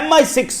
MI6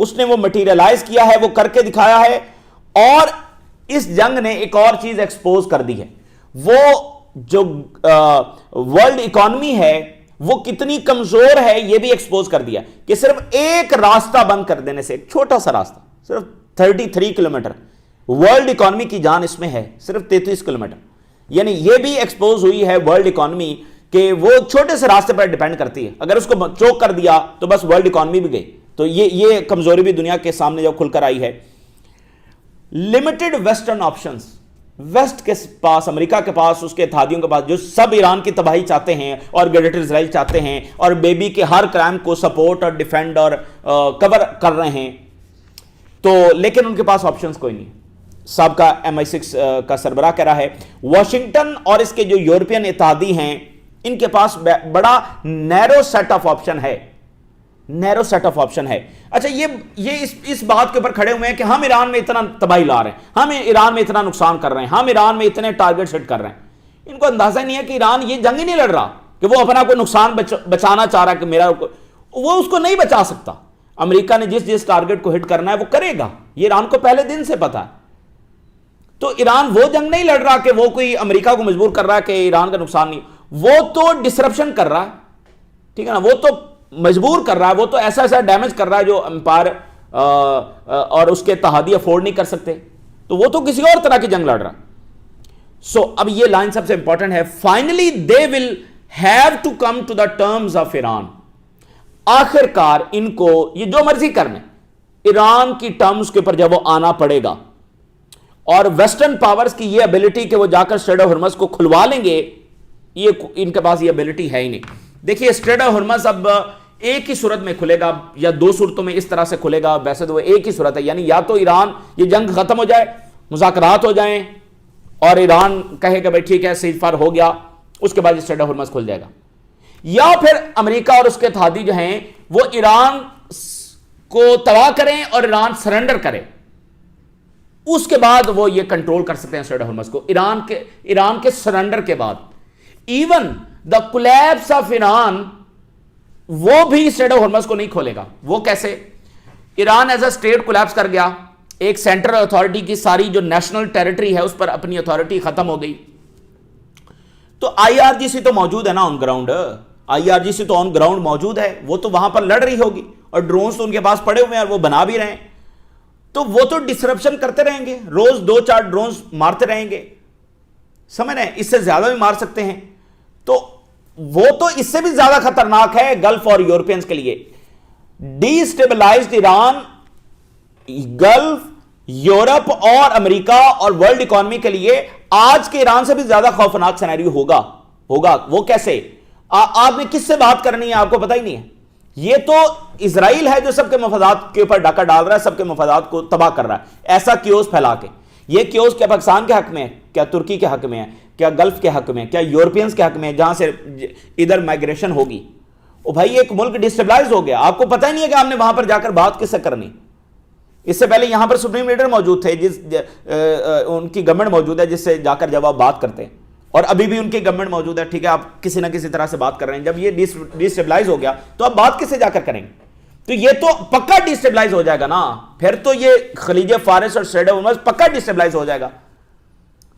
اس نے وہ materialize کیا ہے, وہ کر کے دکھایا ہے. اور اس جنگ نے ایک اور چیز ایکسپوز کر دی ہے, وہ جو ورلڈ اکانومی ہے وہ کتنی کمزور ہے یہ بھی ایکسپوز کر دیا, کہ صرف ایک راستہ بند کر دینے سے, ایک چھوٹا سا راستہ, صرف 33 کلومیٹر, ورلڈ اکانومی کی جان اس میں ہے صرف 33 کلومیٹر. یعنی یہ بھی ایکسپوز ہوئی ہے ورلڈ اکانومی کہ وہ چھوٹے سے راستے پر ڈیپینڈ کرتی ہے, اگر اس کو چوک کر دیا تو بس ورلڈ اکانومی بھی گئی. تو یہ کمزوری بھی دنیا کے سامنے جو کھل کر آئی ہے. لمیٹڈ ویسٹرن آپشنز, ویسٹ کے پاس, امریکہ کے پاس, اس کے اتحادیوں کے پاس, جو سب ایران کی تباہی چاہتے ہیں اور گریٹر اسرائیل چاہتے ہیں اور بیبی کے ہر کرائم کو سپورٹ اور ڈیفینڈ اور کور کر رہے ہیں, تو لیکن ان کے پاس آپشنز کوئی نہیں. سابقہ MI6 کا سربراہ کہہ رہا ہے واشنگٹن اور اس کے جو یورپین اتحادی ہیں ان کے پاس بڑا نیرو سیٹ آف آپشن ہے, نیرو سیٹ آف آپشن ہے. اچھا, یہ اس بات کے اوپر کھڑے ہوئے ہیں کہ ہم ایران میں اتنا تباہی لا رہے ہیں, ہم ایران میں اتنا نقصان کر رہے ہیں, ہم ایران میں اتنے ٹارگٹ سیٹ کر رہے ہیں. ان کو اندازہ نہیں ہے کہ ایران یہ جنگ ہی نہیں لڑ رہا, کہ وہ اپنا کوئی نقصان بچانا چاہ رہا ہے, کہ میرا وہ اس کو نہیں بچا سکتا. امریکہ نے جس ٹارگٹ کو ہٹ کرنا ہے وہ کرے گا, یہ ایران کو پہلے دن سے پتا ہے. تو ایران وہ جنگ نہیں لڑ رہا کہ وہ کوئی امریکہ کو مجبور کر رہا ہے کہ ایران کا نقصان نہیں, وہ تو ڈسرپشن کر رہا ہے, ٹھیک ہے نا, وہ تو مجبور کر رہا ہے, وہ تو ایسا ڈیمیج کر رہا ہے جو امپائر اور اس کے اتحادی افورڈ نہیں کر سکتے, تو وہ تو کسی اور طرح کی جنگ لڑ رہا. سو اب یہ لائن سب سے امپورٹنٹ ہے, finally they will have to come to the terms of Iran. آخر کار ان کو یہ جو مرضی کرنے, ایران کی ٹرمز کے اوپر جب وہ آنا پڑے گا, اور ویسٹرن پاورز کی یہ ابیلٹی کہ وہ جا کر اسٹریٹ آف ہرمز کو کھلوا لیں گے, یہ ان کے پاس یہ ابیلٹی ہے ہی نہیں. دیکھیے اسٹریٹ آف ہرمز اب ایک ہی صورت میں کھلے گا یا دو صورتوں میں اس طرح سے کھلے گا, ویسے تو وہ ایک ہی صورت ہے, یعنی یا تو ایران یہ جنگ ختم ہو جائے, مذاکرات ہو جائیں اور ایران کہے کہ بھائی ٹھیک ہے سیز فائر ہو گیا, اس کے بعد اسٹریٹ آف ہرمز کھل جائے گا, یا پھر امریکہ اور اس کے اتحادی جو ہیں وہ ایران کو تباہ کریں اور ایران سرنڈر کرے, اس کے بعد وہ یہ کنٹرول کر سکتے ہیں اسٹریٹ آف ہرمز کو. ایران کے سرنڈر کے بعد even the collapse of Iran وہ بھی اسٹریٹ آف ہرمز کو نہیں کھولے گا. وہ کیسے؟ Iran as a state collapse کر گیا, ایک سینٹرل اتھارٹی کی ساری جو نیشنل ٹیریٹری ہے اس پر اپنی اتھارٹی ختم ہو گئی, تو IRGC تو موجود ہے نا آن گراؤنڈ, IRGC تو آن گراؤنڈ موجود ہے, وہ تو وہاں پر لڑ رہی ہوگی اور ڈرونز تو ان کے پاس پڑے ہوئے ہیں اور وہ بنا بھی رہے ہیں, تو وہ تو ڈسرپشن کرتے رہیں گے, روز 2-4 ڈرونز مارتے رہیں گے, سمجھ رہے ہیں, اس سے زیادہ بھی مار سکتے ہیں. تو وہ تو اس سے بھی زیادہ خطرناک ہے گلف اور یورپینز کے لیے. ڈی اسٹیبلائزڈ ایران گلف, یورپ اور امریکہ اور ورلڈ اکانومی کے لیے آج کے ایران سے بھی زیادہ خوفناک سینیریو ہوگا. وہ کیسے؟ آپ نے کس سے بات کرنی ہے آپ کو پتہ ہی نہیں ہے. یہ تو اسرائیل ہے جو سب کے مفادات کے اوپر ڈاکہ ڈال رہا ہے, سب کے مفادات کو تباہ کر رہا ہے ایسا کیوس پھیلا کے. یہ کیوس کیا پاکستان کے حق میں ہے, کیا ترکی کے حق میں ہے, کیا گلف کے حق میں ہے, کیا یورپینز کے حق میں ہے جہاں سے ادھر مائگریشن ہوگی؟ او بھائی ایک ملک ڈسٹیبلائز ہو گیا, آپ کو پتہ ہی نہیں ہے کہ ہم نے وہاں پر جا کر بات کس سے کرنی. اس سے پہلے یہاں پر سپریم لیڈر موجود تھے, ان کی گورنمنٹ موجود ہے جس سے جا کر جب آپ بات کرتے ہیں, اور ابھی بھی ان کی گورنمنٹ موجود ہے, ٹھیک ہے, آپ کسی نہ کسی طرح سے بات کر رہے ہیں. جب یہ ڈیسٹیبلائز ہو گیا تو آپ بات کس سے جا کر کریں گے؟ تو یہ تو پکا ڈیسٹیبلائز ہو جائے گا نا, پھر تو یہ خلیج فارس اور اسٹریٹ آف ہرمز پکا ڈیسٹیبلائز ہو جائے گا.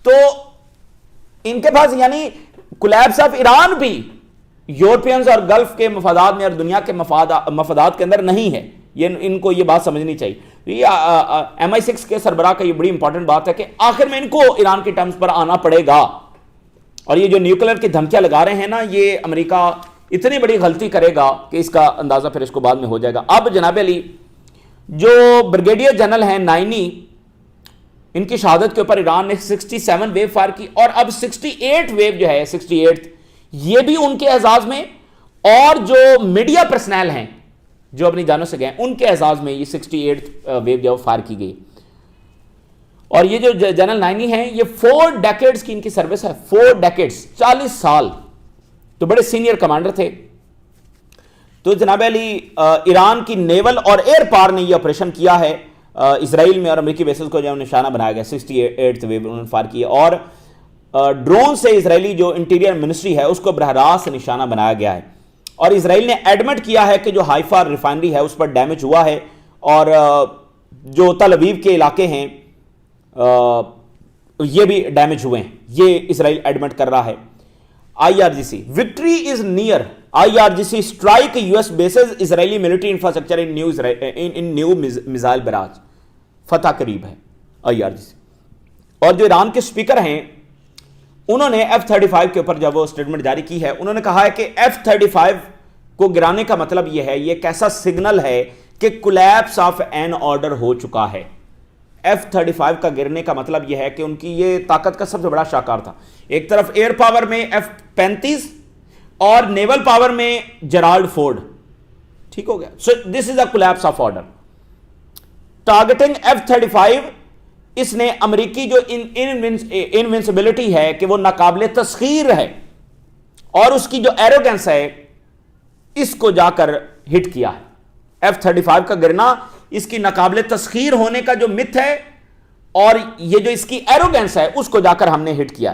تو ان کے پاس یعنی کولیپس آف ایران بھی یورپینز اور گلف کے مفادات میں اور دنیا کے مفادات کے اندر نہیں ہے. یہ ان کو یہ بات سمجھنی چاہیے. یہ MI6 کے سربراہ کا یہ بڑی امپورٹنٹ بات ہے کہ آخر میں ان کو ایران کے ٹرمز پر آنا پڑے گا, اور یہ جو نیوکلیر کی دھمکیاں لگا رہے ہیں نا, یہ امریکہ اتنی بڑی غلطی کرے گا کہ اس کا اندازہ پھر اس کو بعد میں ہو جائے گا. اب جناب علی جو بریگیڈیئر جنرل ہیں نائنی, ان کی شہادت کے اوپر ایران نے 67 ویو فائر کی, اور اب 68 ویو جو ہے 68 یہ بھی ان کے اعزاز میں, اور جو میڈیا پرسنل ہیں جو اپنی جانوں سے گئے ان کے اعزاز میں یہ 68 ویو جو فائر کی گئی. اور یہ جو جنرل نائنی ہیں یہ 4 ڈیکیڈز کی ان کی سروس ہے, 4 ڈیکیڈز 40 سال, تو بڑے سینئر کمانڈر تھے. تو جناب علی ایران کی نیول اور ایئر پاور نے یہ آپریشن کیا ہے اسرائیل میں, اور امریکی بیسز کو جو نشانہ بنایا گیا 68 ویو انہوں نے فائر کی, اور ڈرون سے اسرائیلی جو انٹیریئر منسٹری ہے اس کو براہ راست نشانہ بنایا گیا ہے. اور اسرائیل نے ایڈمٹ کیا ہے کہ جو ہائفا ریفائنری ہے اس پر ڈیمیج ہوا ہے, اور جو تل ابیب کے علاقے ہیں یہ بھی ڈیمیج ہوئے ہیں، یہ اسرائیل ایڈمٹ کر رہا ہے۔ IRGC victory is near, IRGC strike US bases Israeli military infrastructure in new missile barrage, فتح قریب ہے IRGC۔ اور جو ایران کے سپیکر ہیں انہوں نے F-35 کے اوپر جب وہ اسٹیٹمنٹ جاری کی ہے، انہوں نے کہا ہے کہ F-35 کو گرانے کا مطلب یہ ہے، یہ ایک ایسا سگنل ہے کہ کولیپس آف این آرڈر ہو چکا ہے۔ F-35 کا گرنے کا مطلب یہ ہے کہ ان کی یہ طاقت کا سب سے بڑا شاہکار تھا، ایک طرف ایئر پاور میں F-35 اور نیول پاور میں جرالڈ فورڈ، ٹھیک ہو گیا۔ So this is a collapse of order targeting F-35۔ اس نے امریکی جو انوینسبلٹی ہے کہ وہ ناقابل تسخیر ہے، اور اس کی جو ایروگنس ہے اس کو جا کر ہٹ کیا ہے۔ F-35 کا گرنا اس کی ناقابل تسخیر ہونے کا جو مت ہے اور یہ جو اس کی ایروگنس ہے اس کو جا کر ہم نے ہٹ کیا۔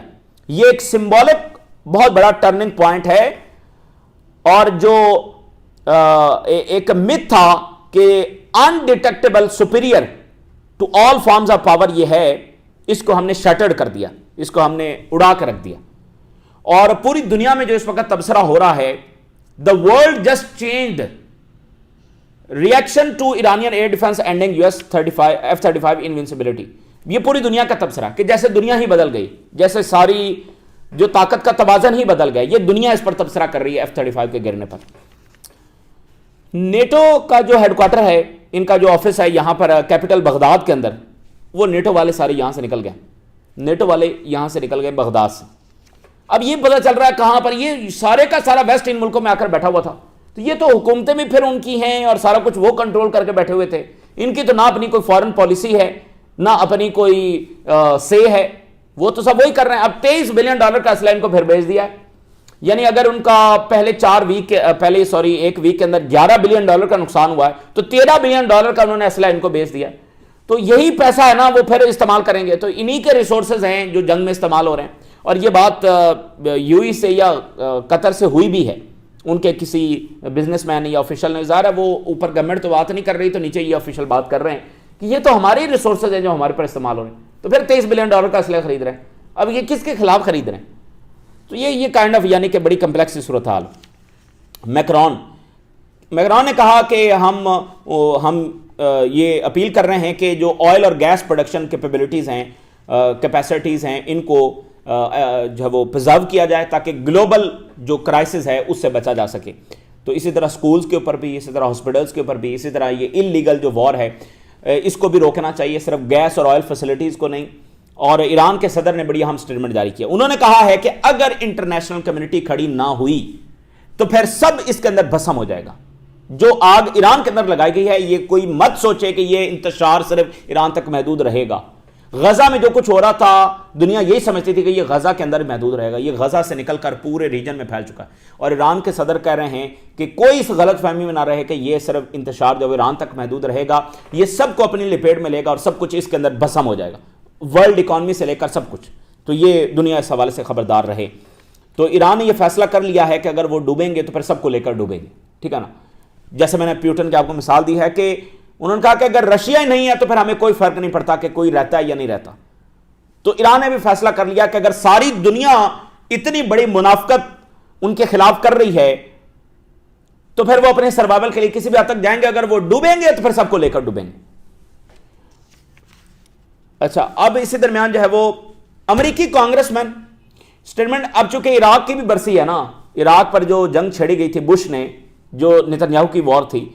یہ ایک سمبولک بہت بڑا ٹرننگ پوائنٹ ہے، اور جو ایک مت تھا کہ undetectable superior to all forms of power, یہ ہے، اس کو ہم نے شٹرڈ کر دیا، اس کو ہم نے اڑا کر رکھ دیا۔ اور پوری دنیا میں جو اس وقت تبصرہ ہو رہا ہے، the world just changed reaction to Iranian air defense ending US F-35 invincibility۔ یہ پوری دنیا کا تبصرہ کہ جیسے دنیا ہی بدل گئی، جیسے ساری جو طاقت کا توازن ہی بدل گیا، یہ دنیا اس پر تبصرہ کر رہی ہے F-35 کے گرنے پر۔ نیٹو کا جو ہیڈ کوارٹر ہے، ان کا جو آفس ہے یہاں پر کیپٹل بغداد کے اندر، وہ نیٹو والے سارے یہاں سے نکل گئے، نیٹو والے یہاں سے نکل گئے بغداد سے۔ اب یہ پتہ چل رہا ہے کہاں پر، یہ سارے کا سارا ویسٹ ان ملکوں میں آ کر بیٹھا ہوا تھا، تو یہ تو حکومتیں بھی پھر ان کی ہیں اور سارا کچھ وہ کنٹرول کر کے بیٹھے ہوئے تھے۔ ان کی تو نہ اپنی کوئی فارن پالیسی ہے، نہ اپنی کوئی سے ہے، وہ تو سب وہی کر رہے ہیں۔ اب $23 بلین کا اسلحہ ان کو پھر بھیج دیا ہے، یعنی اگر ان کا پہلے ایک ویک کے اندر $11 بلین کا نقصان ہوا ہے تو $13 بلین کا انہوں نے اسلحہ ان کو بھیج دیا۔ تو یہی پیسہ ہے نا وہ پھر استعمال کریں گے، تو انہی کے ریسورسز ہیں جو جنگ میں استعمال ہو رہے ہیں۔ اور یہ بات UAE سے یا قطر سے ہوئی بھی ہے، ان کے کسی بزنس مین یا آفیشل نے، ظاہر ہے وہ اوپر گورنمنٹ تو بات نہیں کر رہی، تو نیچے یہ آفیشل بات کر رہے ہیں کہ یہ تو ہمارے ریسورسز ہیں جو ہمارے پر استعمال ہو رہے ہیں، تو پھر $23 بلین کا اسلحہ خرید رہے ہیں۔ اب یہ کس کے خلاف خرید رہے ہیں؟ تو یہ کائنڈ آف یعنی کہ بڑی کمپلیکس صورتحال۔ میکرون نے کہا کہ ہم یہ اپیل کر رہے ہیں کہ جو آئل اور گیس پروڈکشن کیپیبلٹیز ہیں، کیپیسٹیز ہیں، ان کو جو ہے وہ پرزرو کیا جائے تاکہ گلوبل جو کرائسس ہے اس سے بچا جا سکے۔ تو اسی طرح سکولز کے اوپر بھی، اسی طرح ہاسپٹلز کے اوپر بھی، اسی طرح یہ انلیگل جو وار ہے اس کو بھی روکنا چاہیے، صرف گیس اور آئل فیسلٹیز کو نہیں۔ اور ایران کے صدر نے بڑی اہم سٹیٹمنٹ جاری کیا، انہوں نے کہا ہے کہ اگر انٹرنیشنل کمیونٹی کھڑی نہ ہوئی تو پھر سب اس کے اندر بھسم ہو جائے گا۔ جو آگ ایران کے اندر لگائی گئی ہے، یہ کوئی مت سوچے کہ یہ انتشار صرف ایران تک محدود رہے گا۔ غزہ میں جو کچھ ہو رہا تھا، دنیا یہی سمجھتی تھی کہ یہ غزہ کے اندر محدود رہے گا، یہ غزہ سے نکل کر پورے ریجن میں پھیل چکا ہے۔ اور ایران کے صدر کہہ رہے ہیں کہ کوئی اس غلط فہمی میں نہ رہے کہ یہ صرف انتشار جو ایران تک محدود رہے گا، یہ سب کو اپنی لپیٹ میں لے گا اور سب کچھ اس کے اندر بھسم ہو جائے گا، ورلڈ اکانومی سے لے کر سب کچھ۔ تو یہ دنیا اس حوالے سے خبردار رہے۔ تو ایران نے یہ فیصلہ کر لیا ہے کہ اگر وہ ڈوبیں گے تو پھر سب کو لے کر ڈوبیں گے، ٹھیک ہے نا۔ جیسے میں نے پیوٹن کی آپ کو مثال دی ہے کہ انہوں نے کہا کہ اگر رشیا ہی نہیں ہے تو پھر ہمیں کوئی فرق نہیں پڑتا کہ کوئی رہتا ہے یا نہیں رہتا۔ تو ایران نے بھی فیصلہ کر لیا کہ اگر ساری دنیا اتنی بڑی منافقت ان کے خلاف کر رہی ہے تو پھر وہ اپنے سروائیول کے لیے کسی بھی حد تک جائیں گے، اگر وہ ڈوبیں گے تو پھر سب کو لے کر ڈوبیں گے۔ اچھا، اب اسی درمیان جو ہے وہ امریکی کانگریس مین سٹیٹمنٹ، اب چونکہ عراق کی بھی برسی ہے نا، عراق پر جو جنگ چھیڑی گئی تھی بش نے، جو نتنیاہو کی وار تھی،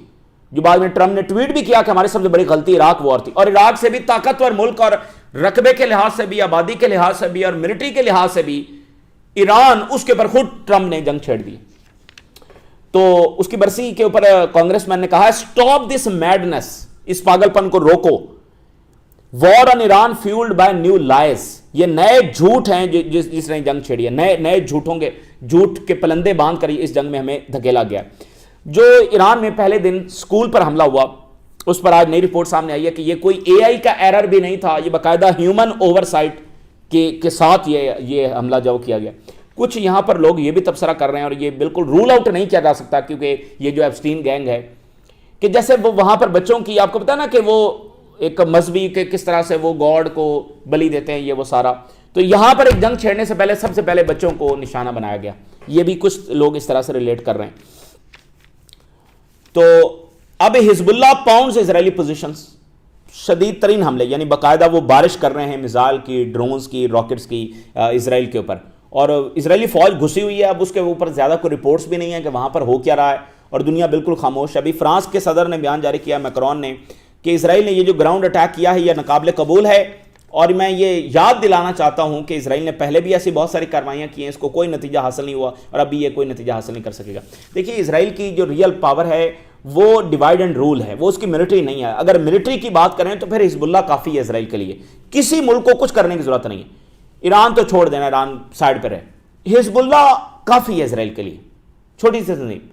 جو بعد میں ٹرمپ نے ٹویٹ بھی کیا کہ ہماری سب سے بڑی غلطی عراق وار تھی، اور عراق سے بھی طاقتور ملک اور رقبے کے لحاظ سے بھی، آبادی کے لحاظ سے بھی اور ملٹری کے لحاظ سے بھی ایران، اس کے اوپر خود ٹرمپ نے جنگ چھیڑ دی۔ تو اس کی برسی کے اوپر کانگریس مین نے کہا اسٹاپ دس میڈنس، اس پاگل پن کو روکو، war on Iran fuelled by new lies, یہ نئے جھوٹ ہیں جس نے جنگ چھیڑی ہے، نئے جھوٹوں کے جھوٹ کے پلندے باندھ کر اس جنگ میں ہمیں دھکیلا گیا۔ جو ایران میں پہلے دن سکول پر حملہ ہوا، اس پر آج نئی رپورٹ سامنے آئی ہے کہ یہ کوئی AI کا ایرر بھی نہیں تھا، یہ باقاعدہ ہیومن اوور سائٹ کے ساتھ یہ حملہ جو کیا گیا۔ کچھ یہاں پر لوگ یہ بھی تبصرہ کر رہے ہیں، اور یہ بالکل رول آؤٹ نہیں کیا جا سکتا کیونکہ یہ جو ایپسٹین گینگ ہے کہ جیسے وہ وہاں پر بچوں کی آپ کو پتا نا کہ وہ ایک مذہبی کہ کس طرح سے وہ گاڈ کو بلی دیتے ہیں یہ وہ سارا، تو یہاں پر ایک جنگ چھیڑنے سے پہلے سب سے پہلے بچوں کو نشانہ بنایا گیا. یہ بھی کچھ لوگ اس طرح سے ریلیٹ کر رہے ہیں. تو اب حزب اللہ پاؤنڈز اسرائیلی پوزیشنز، شدید ترین حملے، یعنی باقاعدہ وہ بارش کر رہے ہیں میزائل کی، ڈرونز کی، راکٹس کی اسرائیل کے اوپر، اور اسرائیلی فوج گھسی ہوئی ہے. اب اس کے اوپر زیادہ کوئی رپورٹس بھی نہیں ہیں کہ وہاں پر ہو کیا رہا ہے، اور دنیا بالکل خاموش ہے. ابھی فرانس کے صدر نے بیان جاری کیا، میکرون نے، کہ اسرائیل نے یہ جو گراؤنڈ اٹیک کیا ہے یہ ناقابل قبول ہے، اور میں یہ یاد دلانا چاہتا ہوں کہ اسرائیل نے پہلے بھی ایسی بہت ساری کارروائیاں کی ہیں، اس کو کوئی نتیجہ حاصل نہیں ہوا، اور ابھی یہ کوئی نتیجہ حاصل نہیں کر سکے گا. دیکھیے اسرائیل کی جو ریئل پاور ہے وہ ڈیوائیڈ اینڈ رول ہے، وہ اس کی ملٹری نہیں ہے. اگر ملٹری کی بات کریں تو پھر حزب اللہ کافی ہے اسرائیل کے لیے، کسی ملک کو کچھ کرنے کی ضرورت نہیں ہے. ایران تو چھوڑ دینا، ایران سائڈ پر ہے، حزب اللہ کافی ہے اسرائیل کے لیے، چھوٹی سی تنظیم.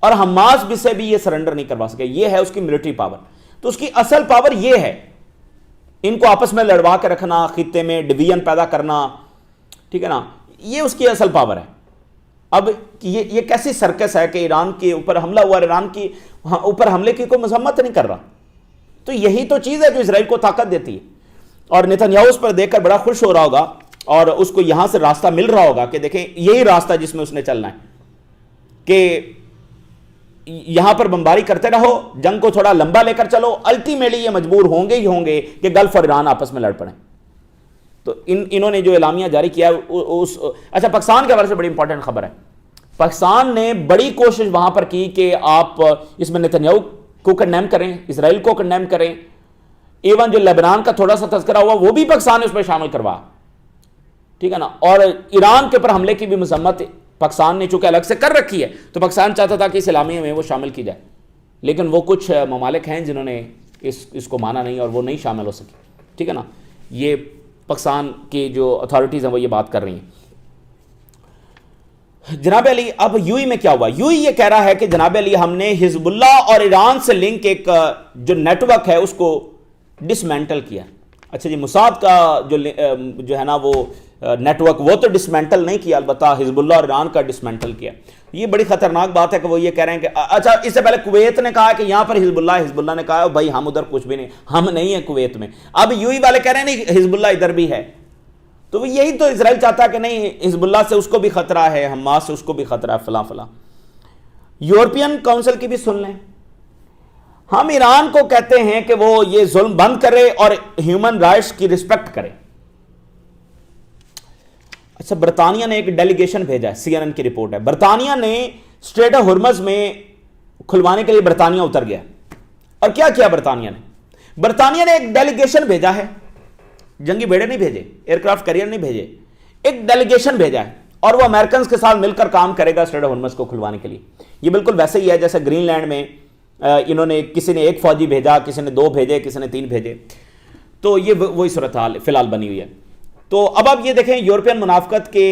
اور حماس بھی سے بھی یہ سرنڈر نہیں کروا سکے، یہ ہے اس کی ملٹری پاور. تو اس کی اصل پاور یہ ہے، ان کو آپس میں لڑوا کے رکھنا، خطے میں ڈویژن پیدا کرنا، ٹھیک ہے نا، یہ اس کی اصل پاور ہے. اب یہ کیسی سرکس ہے کہ ایران کے اوپر حملہ ہوا، ایران کی اوپر حملے کی کوئی مذمت نہیں کر رہا. تو یہی تو چیز ہے جو اسرائیل کو طاقت دیتی ہے. اور نتنیاہو اس پر دیکھ کر بڑا خوش ہو رہا ہوگا، اور اس کو یہاں سے راستہ مل رہا ہوگا کہ دیکھیں یہی راستہ جس میں اس نے چلنا ہے، کہ یہاں پر بمباری کرتے رہو، جنگ کو تھوڑا لمبا لے کر چلو، الٹیمیٹلی یہ مجبور ہوں گے ہی ہوں گے کہ گلف اور ایران آپس میں لڑ پڑیں. تو انہوں نے جو اعلامیہ جاری کیا اچھا پاکستان کے حوالے سے بڑی امپورٹنٹ خبر ہے. پاکستان نے بڑی کوشش وہاں پر کی کہ آپ اس میں نتنیاہو کو کنڈیم کریں، اسرائیل کو کنڈیم کریں، ایون جو لیبنان کا تھوڑا سا تذکرہ ہوا وہ بھی پاکستان نے اس میں شامل کروا، ٹھیک ہے نا. اور ایران کے اوپر حملے کی بھی مذمت پاکستان نے چونکہ الگ سے کر رکھی ہے، تو پاکستان چاہتا تھا کہ اس اعلامیہ میں وہ شامل کی جائے، لیکن وہ کچھ ممالک ہیں جنہوں نے اس کو مانا نہیں اور وہ نہیں شامل ہو سکی، ٹھیک ہے نا. یہ پاکستان کی جو اتھارٹیز ہیں وہ یہ بات کر رہی ہیں. جناب علی اب یو ای میں کیا ہوا؟ یو ای یہ کہہ رہا ہے کہ جناب علی ہم نے حزب اللہ اور ایران سے لنک ایک جو نیٹ ورک ہے اس کو ڈسمینٹل کیا. اچھا جی، موساد کا جو ہے نا وہ نیٹ ورک وہ تو ڈسمینٹل نہیں کیا، البتہ حزب اللہ اور ایران کا ڈسمینٹل کیا. یہ بڑی خطرناک بات ہے کہ وہ یہ کہہ رہے ہیں کہ اچھا اس سے پہلے کویت نے کہا کہ یہاں پر حزب اللہ نے کہا بھائی ہم ادھر کچھ بھی نہیں، ہم نہیں ہیں کویت میں. اب یو ای والے کہہ رہے ہیں نہیں حزب اللہ ادھر بھی ہے. تو یہی تو اسرائیل چاہتا ہے کہ نہیں حزب اللہ سے اس کو بھی خطرہ ہے، حماس سے اس کو بھی خطرہ ہے، فلاں فلاں. یورپین کونسل کی بھی سن لیں. ہم ایران کو کہتے ہیں کہ وہ یہ ظلم بند کرے اور ہیومن رائٹس کی رسپیکٹ کرے. اچھا برطانیہ نے ایک ڈیلیگیشن بھیجا ہے، سی این این کی رپورٹ ہے، برطانیہ نے اسٹریٹ آف ہرمز میں کھلوانے کے لیے برطانیہ اتر گیا. اور کیا کیا برطانیہ نے ایک ڈیلیگیشن بھیجا ہے، جنگی بیڑے نہیں بھیجے، ایئر کرافٹ کیریئر نہیں بھیجے، ایک ڈیلیگیشن بھیجا ہے، اور وہ امریکنز کے ساتھ مل کر کام کرے گا اسٹریٹ آف ہرمز کو کھلوانے کے لیے. یہ بالکل ویسے ہی ہے جیسے گرین لینڈ میں انہوں نے کسی نے ایک فوجی بھیجا، کسی نے 2 بھیجے، کسی نے 3 بھیجے. تو یہ وہی صورتحال فی الحال بنی ہوئی ہے. تو اب آپ یہ دیکھیں یورپین منافقت کے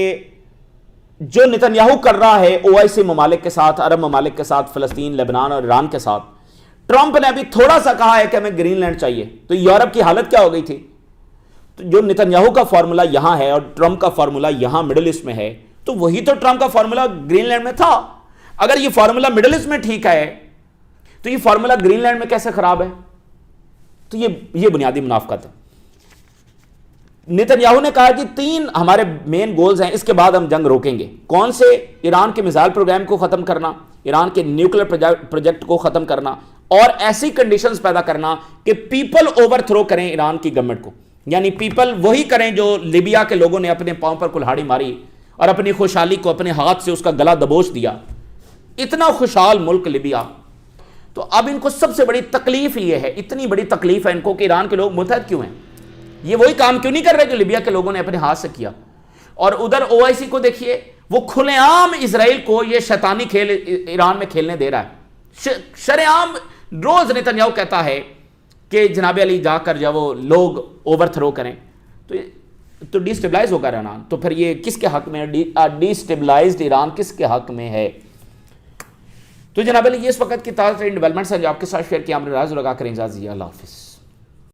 جو نتنیاہو کر رہا ہے OIC ممالک کے ساتھ، عرب ممالک کے ساتھ، فلسطین، لیبنان اور ایران کے ساتھ. ٹرمپ نے ابھی تھوڑا سا کہا ہے کہ ہمیں گرین لینڈ چاہیے، تو یورپ کی حالت کیا ہو گئی تھی. تو جو نتنیاہو کا فارمولا یہاں ہے اور ٹرمپ کا فارمولا یہاں مڈل ایسٹ میں ہے، تو وہی تو ٹرمپ کا فارمولا گرین لینڈ میں تھا. اگر یہ فارمولا مڈل ایسٹ میں ٹھیک ہے تو یہ فارمولا گرین لینڈ میں کیسے خراب ہے؟ تو یہ بنیادی منافقت ہے. نتنیاہو نے کہا کہ 3 ہمارے مین گولز ہیں، اس کے بعد ہم جنگ روکیں گے. کون سے؟ ایران کے میزائل پروگرام کو ختم کرنا، ایران کے نیوکلیر پروجیکٹ کو ختم کرنا، اور ایسی کنڈیشنز پیدا کرنا کہ پیپل اوور تھرو کریں ایران کی گورنمنٹ کو. یعنی پیپل وہی کریں جو لیبیا کے لوگوں نے اپنے پاؤں پر کلہاڑی ماری اور اپنی خوشحالی کو اپنے ہاتھ سے اس کا گلا دبوچ دیا. اتنا خوشحال ملک لیبیا. تو اب ان کو سب سے بڑی تکلیف یہ ہے، اتنی بڑی تکلیف ہے ان کو کہ ایران کے لوگ متحد کیوں ہیں، یہ وہی کام کیوں نہیں کر رہے جو لیبیا کے لوگوں نے اپنے ہاتھ سے کیا. اور ادھر OIC کو دیکھیے، وہ کھلے عام اسرائیل کو یہ شیطانی کھیل ایران میں کھیلنے دے رہا ہے. شرعام روز نتنیاہو کہتا ہے کہ جناب علی جا کر جب وہ لوگ اوور تھرو کریں تو ڈی سٹیبلائز ہوگا ایران. تو پھر یہ کس کے حق میں ہے؟ ڈی سٹیبلائزڈ ایران کس کے حق میں ہے؟ تو جناب علی یہ اس وقت کی تازہ ترین ڈیولپمنٹس ہیں جو آپ کے ساتھ شیئر کیا. ہم نے راز لگا کریں اجازت دیجیے. اللہ حافظ.